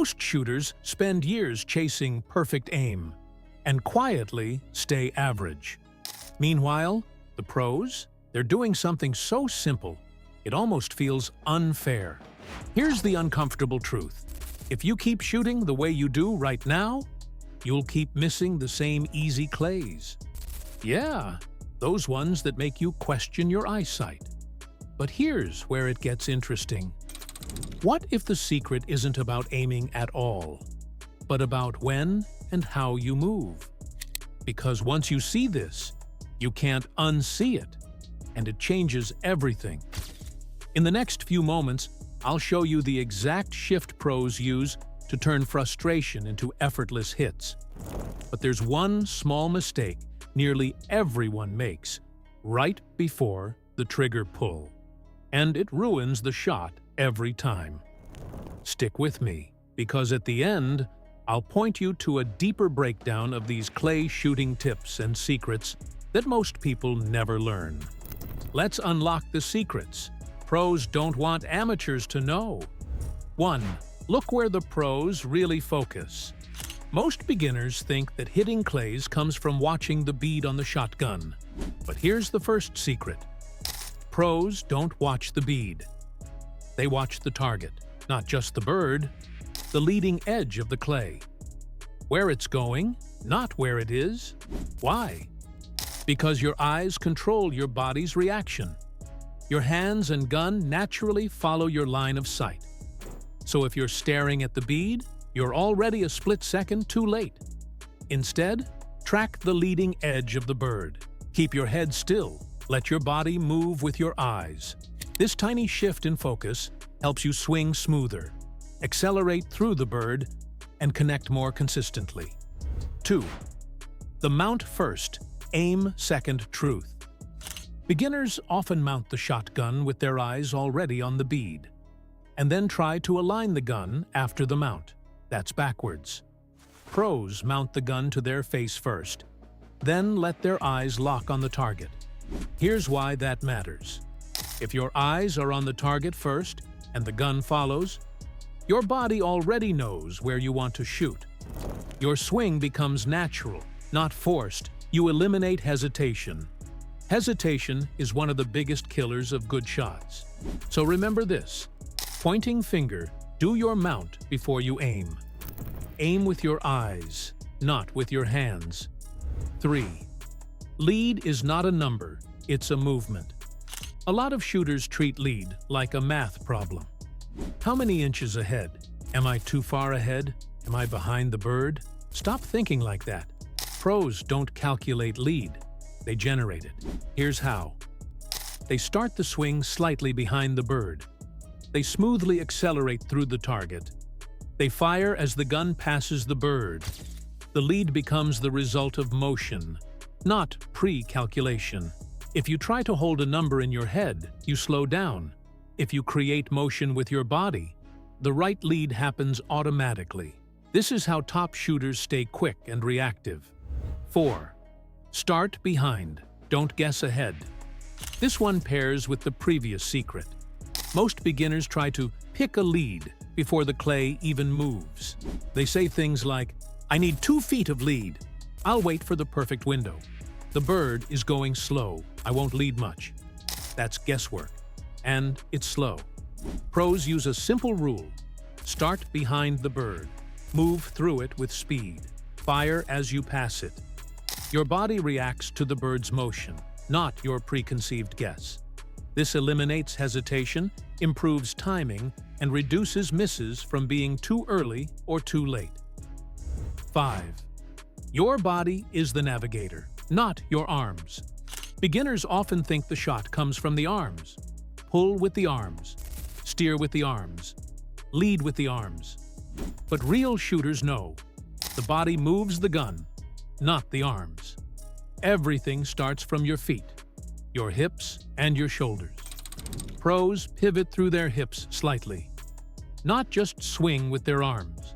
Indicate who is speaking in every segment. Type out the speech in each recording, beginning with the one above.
Speaker 1: Most shooters spend years chasing perfect aim and quietly stay average. Meanwhile, the pros, they're doing something so simple, it almost feels unfair. Here's the uncomfortable truth. If you keep shooting the way you do right now, you'll keep missing the same easy clays. Yeah, those ones that make you question your eyesight. But here's where it gets interesting. What if the secret isn't about aiming at all, but about when and how you move? Because once you see this, you can't unsee it, and it changes everything. In the next few moments, I'll show you the exact shift pros use to turn frustration into effortless hits. But there's one small mistake nearly everyone makes right before the trigger pull, and it ruins the shot every time. Stick with me, because at the end, I'll point you to a deeper breakdown of these clay shooting tips and secrets that most people never learn. Let's unlock the secrets pros don't want amateurs to know. 1. Look where the pros really focus. Most beginners think that hitting clays comes from watching the bead on the shotgun. But here's the first secret. Pros don't watch the bead. They watch the target, not just the bird, the leading edge of the clay. Where it's going, not where it is. Why? Because your eyes control your body's reaction. Your hands and gun naturally follow your line of sight. So if you're staring at the bead, you're already a split second too late. Instead, track the leading edge of the bird. Keep your head still. Let your body move with your eyes. This tiny shift in focus helps you swing smoother, accelerate through the bird, and connect more consistently. 2. The mount first, aim second truth. Beginners often mount the shotgun with their eyes already on the bead, and then try to align the gun after the mount. That's backwards. Pros mount the gun to their face first, then let their eyes lock on the target. Here's why that matters. If your eyes are on the target first and the gun follows, your body already knows where you want to shoot. Your swing becomes natural, not forced. You eliminate hesitation. Hesitation is one of the biggest killers of good shots. So remember this. Pointing finger, do your mount before you aim. Aim with your eyes, not with your hands. 3. Lead is not a number, it's a movement. A lot of shooters treat lead like a math problem. How many inches ahead? Am I too far ahead? Am I behind the bird? Stop thinking like that. Pros don't calculate lead, they generate it. Here's how. They start the swing slightly behind the bird. They smoothly accelerate through the target. They fire as the gun passes the bird. The lead becomes the result of motion, not pre-calculation. If you try to hold a number in your head, you slow down. If you create motion with your body, the right lead happens automatically. This is how top shooters stay quick and reactive. 4. Start behind, don't guess ahead. This one pairs with the previous secret. Most beginners try to pick a lead before the clay even moves. They say things like, "I need 2 feet of lead. I'll wait for the perfect window. The bird is going slow. I won't lead much." That's guesswork, and it's slow. Pros use a simple rule. Start behind the bird. Move through it with speed. Fire as you pass it. Your body reacts to the bird's motion, not your preconceived guess. This eliminates hesitation, improves timing, and reduces misses from being too early or too late. 5. Your body is the navigator, not your arms. Beginners often think the shot comes from the arms. Pull with the arms, steer with the arms, lead with the arms. But real shooters know the body moves the gun, not the arms. Everything starts from your feet, your hips, and your shoulders. Pros pivot through their hips slightly, not just swing with their arms.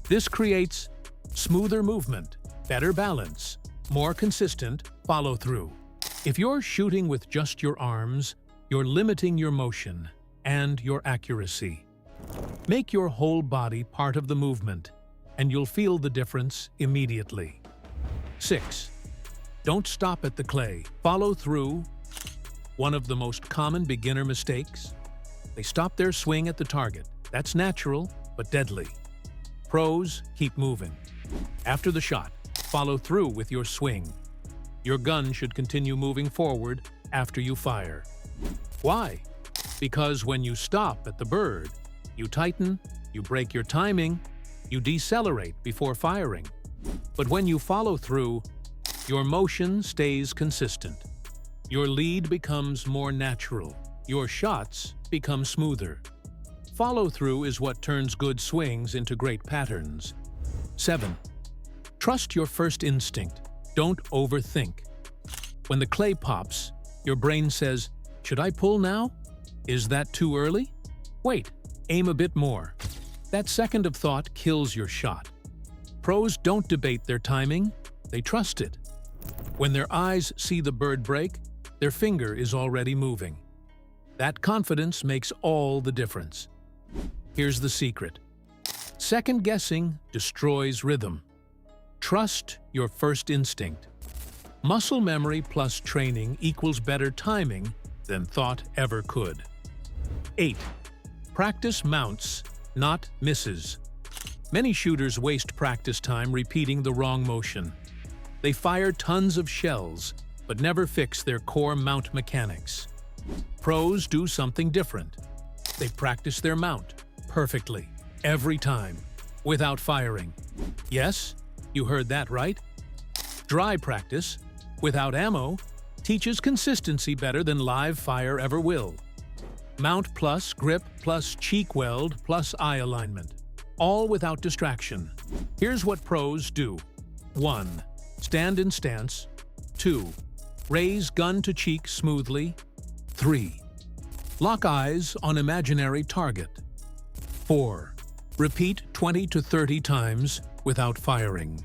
Speaker 1: This creates smoother movement, better balance, more consistent follow-through. If you're shooting with just your arms, you're limiting your motion and your accuracy. Make your whole body part of the movement, and you'll feel the difference immediately. 6. Don't stop at the clay. Follow through. One of the most common beginner mistakes? They stop their swing at the target. That's natural, but deadly. Pros, keep moving. After the shot, follow through with your swing. Your gun should continue moving forward after you fire. Why? Because when you stop at the bird, you tighten, you break your timing, you decelerate before firing. But when you follow through, your motion stays consistent. Your lead becomes more natural. Your shots become smoother. Follow-through is what turns good swings into great patterns. 7. Trust your first instinct. Don't overthink. When the clay pops, your brain says, "Should I pull now? Is that too early? Wait, aim a bit more." That second of thought kills your shot. Pros don't debate their timing, they trust it. When their eyes see the bird break, their finger is already moving. That confidence makes all the difference. Here's the secret. Second guessing destroys rhythm. Trust your first instinct. Muscle memory plus training equals better timing than thought ever could. 8. Practice mounts, not misses. Many shooters waste practice time repeating the wrong motion. They fire tons of shells, but never fix their core mount mechanics. Pros do something different. They practice their mount perfectly, every time, without firing. Yes, you heard that right. Dry practice, without ammo, teaches consistency better than live fire ever will. Mount plus grip plus cheek weld plus eye alignment, all without distraction. Here's what pros do. 1. Stand in stance. 2. Raise gun to cheek smoothly. 3. Lock eyes on imaginary target. 4. Repeat 20 to 30 times without firing.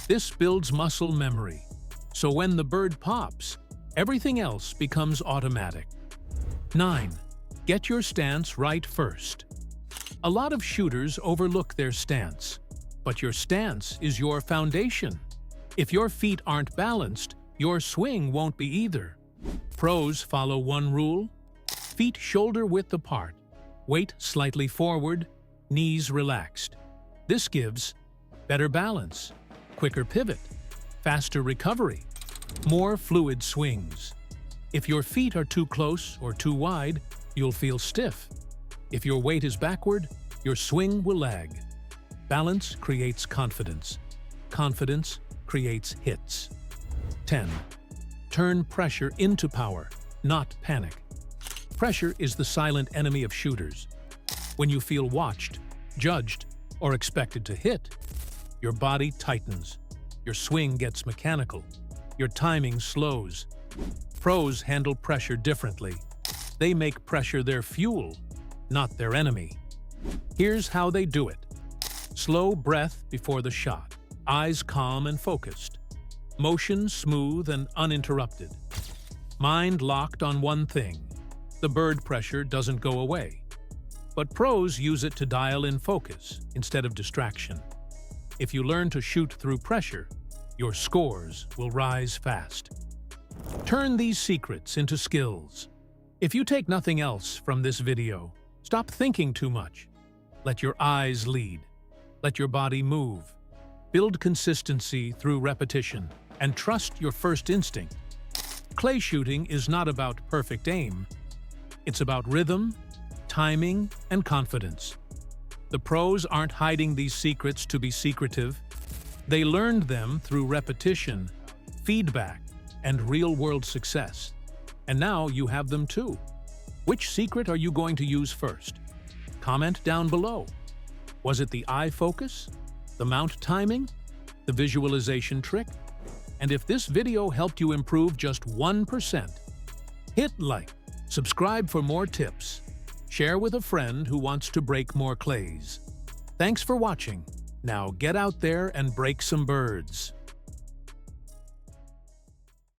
Speaker 1: This builds muscle memory, so when the bird pops, everything else becomes automatic. 9. Get your stance right first. A lot of shooters overlook their stance, but your stance is your foundation. If your feet aren't balanced, your swing won't be either. Pros follow one rule: feet shoulder-width apart, weight slightly forward, knees relaxed. This gives better balance, quicker pivot, faster recovery, more fluid swings. If your feet are too close or too wide, you'll feel stiff. If your weight is backward, your swing will lag. Balance creates confidence. Confidence creates hits. 10. Turn pressure into power, not panic. Pressure is the silent enemy of shooters. When you feel watched, judged, or expected to hit, your body tightens, your swing gets mechanical, your timing slows. Pros handle pressure differently. They make pressure their fuel, not their enemy. Here's how they do it. Slow breath before the shot, eyes calm and focused, motion smooth and uninterrupted. Mind locked on one thing. The bird pressure doesn't go away. But pros use it to dial in focus instead of distraction. If you learn to shoot through pressure, your scores will rise fast. Turn these secrets into skills. If you take nothing else from this video, stop thinking too much. Let your eyes lead. Let your body move. Build consistency through repetition and trust your first instinct. Clay shooting is not about perfect aim. It's about rhythm, timing, and confidence. The pros aren't hiding these secrets to be secretive. They learned them through repetition, feedback, and real-world success. And now you have them too. Which secret are you going to use first? Comment down below. Was it the eye focus, the mount timing, the visualization trick? And if this video helped you improve just 1%, hit like, subscribe for more tips, share with a friend who wants to break more clays. Thanks for watching. Now get out there and break some birds.